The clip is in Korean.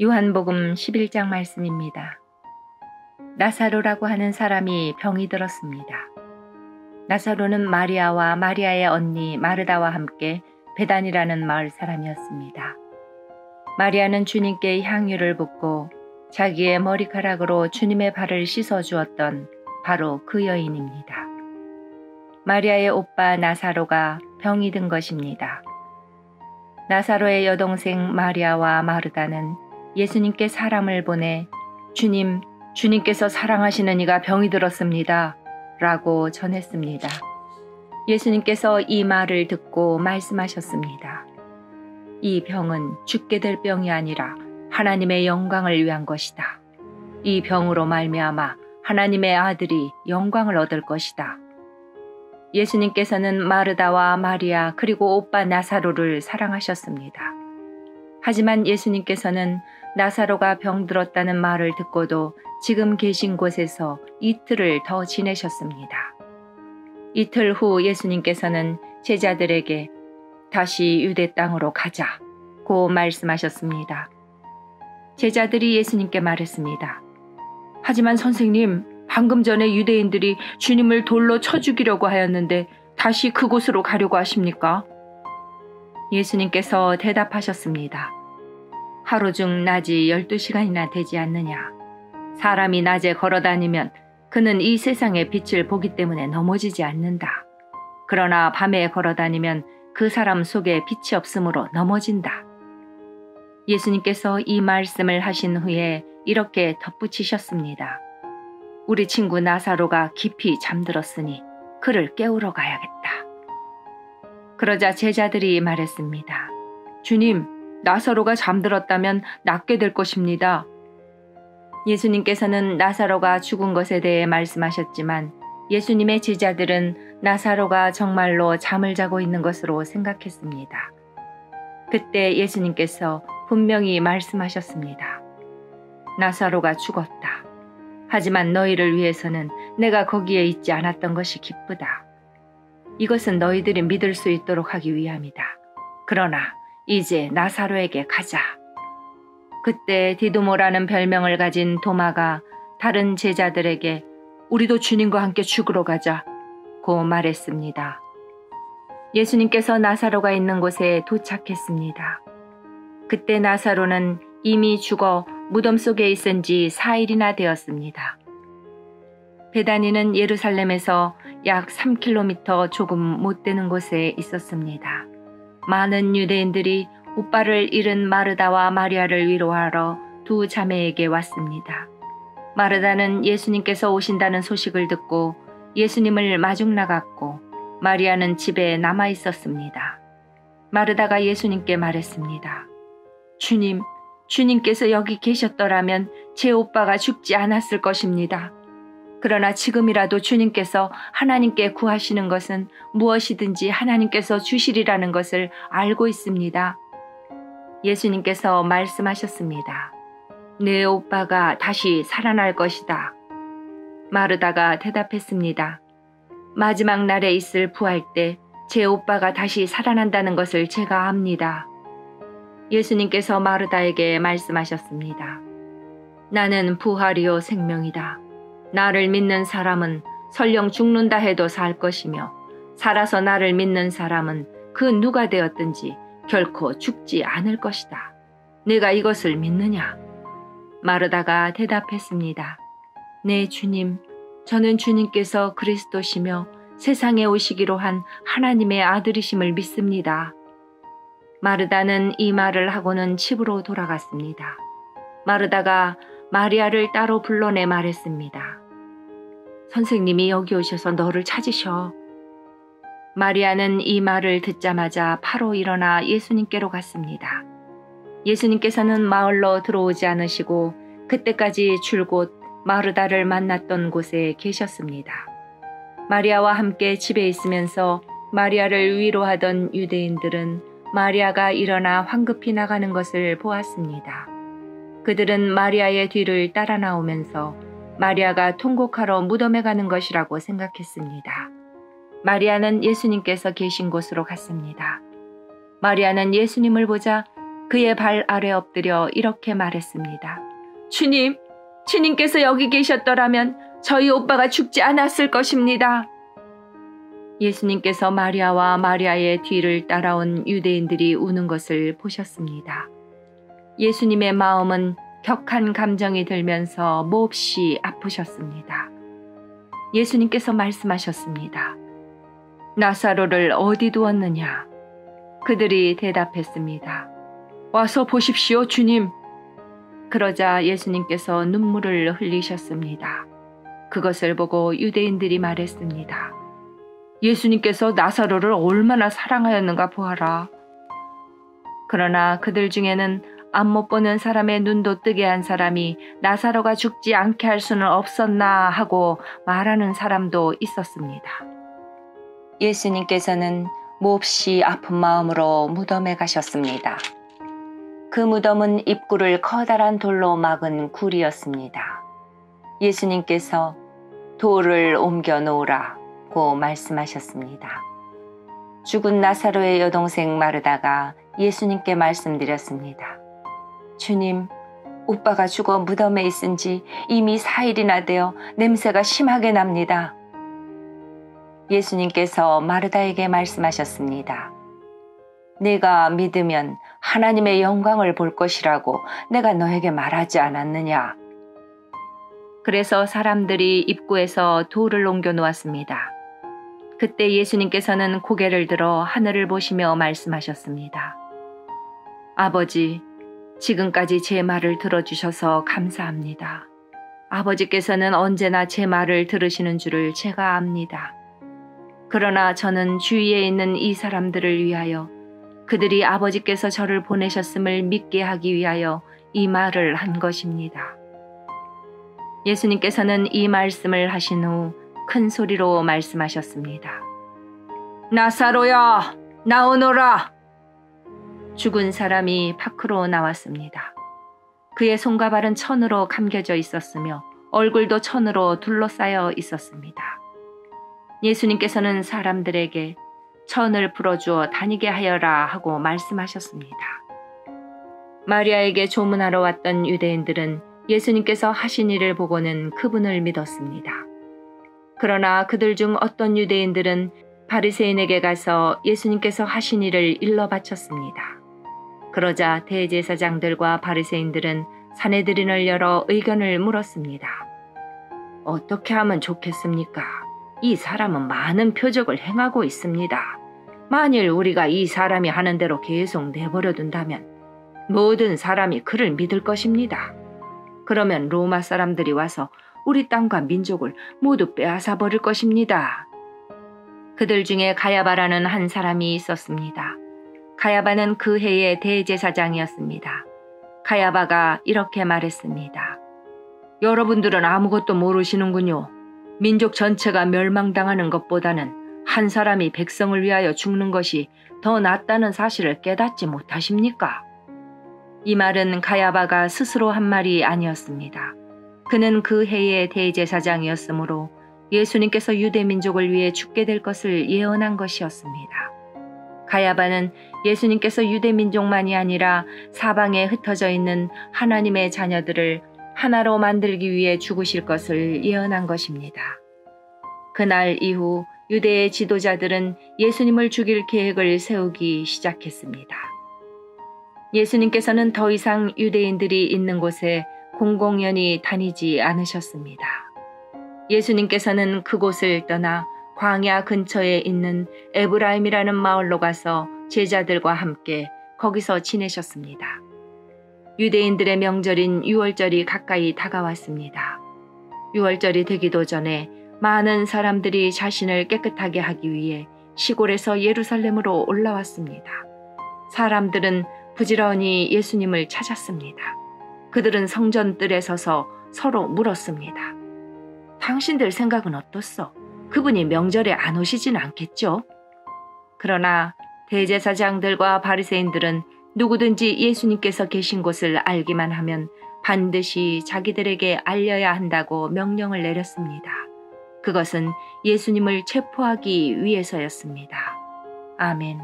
요한복음 11장 말씀입니다. 나사로라고 하는 사람이 병이 들었습니다. 나사로는 마리아와 마리아의 언니 마르다와 함께 베단이라는 마을 사람이었습니다. 마리아는 주님께 향유를 붓고 자기의 머리카락으로 주님의 발을 씻어 주었던 바로 그 여인입니다. 마리아의 오빠 나사로가 병이 든 것입니다. 나사로의 여동생 마리아와 마르다는 예수님께 사람을 보내 주님께서 사랑하시는 이가 병이 들었습니다. 라고 전했습니다. 예수님께서 이 말을 듣고 말씀하셨습니다. 이 병은 죽게 될 병이 아니라 하나님의 영광을 위한 것이다. 이 병으로 말미암아 하나님의 아들이 영광을 얻을 것이다. 예수님께서는 마르다와 마리아 그리고 오빠 나사로를 사랑하셨습니다. 하지만 예수님께서는 나사로가 병들었다는 말을 듣고도 지금 계신 곳에서 이틀을 더 지내셨습니다. 이틀 후 예수님께서는 제자들에게 다시 유대 땅으로 가자고 말씀하셨습니다. 제자들이 예수님께 말했습니다. 하지만 선생님, 방금 전에 유대인들이 주님을 돌로 쳐 죽이려고 하였는데 다시 그곳으로 가려고 하십니까? 예수님께서 대답하셨습니다. 하루 중 낮이 12시간이나 되지 않느냐. 사람이 낮에 걸어다니면 그는 이 세상의 빛을 보기 때문에 넘어지지 않는다. 그러나 밤에 걸어다니면 그 사람 속에 빛이 없으므로 넘어진다. 예수님께서 이 말씀을 하신 후에 이렇게 덧붙이셨습니다. 우리 친구 나사로가 깊이 잠들었으니 그를 깨우러 가야겠다. 그러자 제자들이 말했습니다. 주님, 나사로가 잠들었다면 낫게 될 것입니다. 예수님께서는 나사로가 죽은 것에 대해 말씀하셨지만 예수님의 제자들은 나사로가 정말로 잠을 자고 있는 것으로 생각했습니다. 그때 예수님께서 분명히 말씀하셨습니다. 나사로가 죽었다. 하지만 너희를 위해서는 내가 거기에 있지 않았던 것이 기쁘다. 이것은 너희들이 믿을 수 있도록 하기 위함이다. 그러나 이제 나사로에게 가자. 그때 디두모라는 별명을 가진 도마가 다른 제자들에게 우리도 주님과 함께 죽으러 가자고 말했습니다. 예수님께서 나사로가 있는 곳에 도착했습니다. 그때 나사로는 이미 죽어 무덤 속에 있은 지 4일이나 되었습니다. 베다니는 예루살렘에서 약 3km 조금 못 되는 곳에 있었습니다. 많은 유대인들이 오빠를 잃은 마르다와 마리아를 위로하러 두 자매에게 왔습니다. 마르다는 예수님께서 오신다는 소식을 듣고 예수님을 마중 나갔고 마리아는 집에 남아 있었습니다. 마르다가 예수님께 말했습니다. 주님께서 여기 계셨더라면 제 오빠가 죽지 않았을 것입니다. 그러나 지금이라도 주님께서 하나님께 구하시는 것은 무엇이든지 하나님께서 주시리라는 것을 알고 있습니다. 예수님께서 말씀하셨습니다. 내 오빠가 다시 살아날 것이다. 마르다가 대답했습니다. 마지막 날에 있을 부활 때 제 오빠가 다시 살아난다는 것을 제가 압니다. 예수님께서 마르다에게 말씀하셨습니다. 나는 부활이요 생명이다. 나를 믿는 사람은 설령 죽는다 해도 살 것이며 살아서 나를 믿는 사람은 그 누가 되었든지 결코 죽지 않을 것이다. 내가 이것을 믿느냐? 마르다가 대답했습니다. 네, 주님. 저는 주님께서 그리스도시며 세상에 오시기로 한 하나님의 아들이심을 믿습니다. 마르다는 이 말을 하고는 집으로 돌아갔습니다. 마르다가 마리아를 따로 불러내 말했습니다. 선생님이 여기 오셔서 너를 찾으셔. 마리아는 이 말을 듣자마자 바로 일어나 예수님께로 갔습니다. 예수님께서는 마을로 들어오지 않으시고 그때까지 줄곧 마르다를 만났던 곳에 계셨습니다. 마리아와 함께 집에 있으면서 마리아를 위로하던 유대인들은 마리아가 일어나 황급히 나가는 것을 보았습니다. 그들은 마리아의 뒤를 따라 나오면서 마리아가 통곡하러 무덤에 가는 것이라고 생각했습니다. 마리아는 예수님께서 계신 곳으로 갔습니다. 마리아는 예수님을 보자 그의 발 아래 엎드려 이렇게 말했습니다. 주님, 주님께서 여기 계셨더라면 저희 오빠가 죽지 않았을 것입니다. 예수님께서 마리아와 마리아의 뒤를 따라온 유대인들이 우는 것을 보셨습니다. 예수님의 마음은 격한 감정이 들면서 몹시 아프셨습니다. 예수님께서 말씀하셨습니다. 나사로를 어디 두었느냐? 그들이 대답했습니다. 와서 보십시오, 주님. 그러자 예수님께서 눈물을 흘리셨습니다. 그것을 보고 유대인들이 말했습니다. 예수님께서 나사로를 얼마나 사랑하였는가 보아라. 그러나 그들 중에는 앞 못 보는 사람의 눈도 뜨게 한 사람이 나사로가 죽지 않게 할 수는 없었나 하고 말하는 사람도 있었습니다. 예수님께서는 몹시 아픈 마음으로 무덤에 가셨습니다. 그 무덤은 입구를 커다란 돌로 막은 굴이었습니다. 예수님께서 돌을 옮겨 놓으라고 말씀하셨습니다. 죽은 나사로의 여동생 마르다가 예수님께 말씀드렸습니다. 주님, 오빠가 죽어 무덤에 있은 지 이미 4일이나 되어 냄새가 심하게 납니다. 예수님께서 마르다에게 말씀하셨습니다. 네가 믿으면 하나님의 영광을 볼 것이라고 내가 너에게 말하지 않았느냐. 그래서 사람들이 입구에서 돌을 옮겨 놓았습니다. 그때 예수님께서는 고개를 들어 하늘을 보시며 말씀하셨습니다. 아버지, 지금까지 제 말을 들어주셔서 감사합니다. 아버지께서는 언제나 제 말을 들으시는 줄을 제가 압니다. 그러나 저는 주위에 있는 이 사람들을 위하여 그들이 아버지께서 저를 보내셨음을 믿게 하기 위하여 이 말을 한 것입니다. 예수님께서는 이 말씀을 하신 후 큰 소리로 말씀하셨습니다. 나사로야, 나오너라! 죽은 사람이 밖으로 나왔습니다. 그의 손과 발은 천으로 감겨져 있었으며 얼굴도 천으로 둘러싸여 있었습니다. 예수님께서는 사람들에게 천을 풀어주어 다니게 하여라 하고 말씀하셨습니다. 마리아에게 조문하러 왔던 유대인들은 예수님께서 하신 일을 보고는 그분을 믿었습니다. 그러나 그들 중 어떤 유대인들은 바리새인에게 가서 예수님께서 하신 일을 일러 바쳤습니다. 그러자 대제사장들과 바리새인들은 산헤드린을 열어 의견을 물었습니다. 어떻게 하면 좋겠습니까? 이 사람은 많은 표적을 행하고 있습니다. 만일 우리가 이 사람이 하는 대로 계속 내버려 둔다면 모든 사람이 그를 믿을 것입니다. 그러면 로마 사람들이 와서 우리 땅과 민족을 모두 빼앗아 버릴 것입니다. 그들 중에 가야바라는 한 사람이 있었습니다. 가야바는 그 해의 대제사장이었습니다. 가야바가 이렇게 말했습니다. 여러분들은 아무것도 모르시는군요. 민족 전체가 멸망당하는 것보다는 한 사람이 백성을 위하여 죽는 것이 더 낫다는 사실을 깨닫지 못하십니까? 이 말은 가야바가 스스로 한 말이 아니었습니다. 그는 그 해의 대제사장이었으므로 예수님께서 유대민족을 위해 죽게 될 것을 예언한 것이었습니다. 가야바는 예수님께서 유대민족만이 아니라 사방에 흩어져 있는 하나님의 자녀들을 하나로 만들기 위해 죽으실 것을 예언한 것입니다. 그날 이후 유대의 지도자들은 예수님을 죽일 계획을 세우기 시작했습니다. 예수님께서는 더 이상 유대인들이 있는 곳에 공공연히 다니지 않으셨습니다. 예수님께서는 그곳을 떠나 광야 근처에 있는 에브라임이라는 마을로 가서 제자들과 함께 거기서 지내셨습니다. 유대인들의 명절인 유월절이 가까이 다가왔습니다. 유월절이 되기도 전에 많은 사람들이 자신을 깨끗하게 하기 위해 시골에서 예루살렘으로 올라왔습니다. 사람들은 부지런히 예수님을 찾았습니다. 그들은 성전 뜰에 서서 서로 물었습니다. 당신들 생각은 어떻소? 그분이 명절에 안 오시진 않겠죠? 그러나 대제사장들과 바리새인들은 누구든지 예수님께서 계신 곳을 알기만 하면 반드시 자기들에게 알려야 한다고 명령을 내렸습니다. 그것은 예수님을 체포하기 위해서였습니다. 아멘.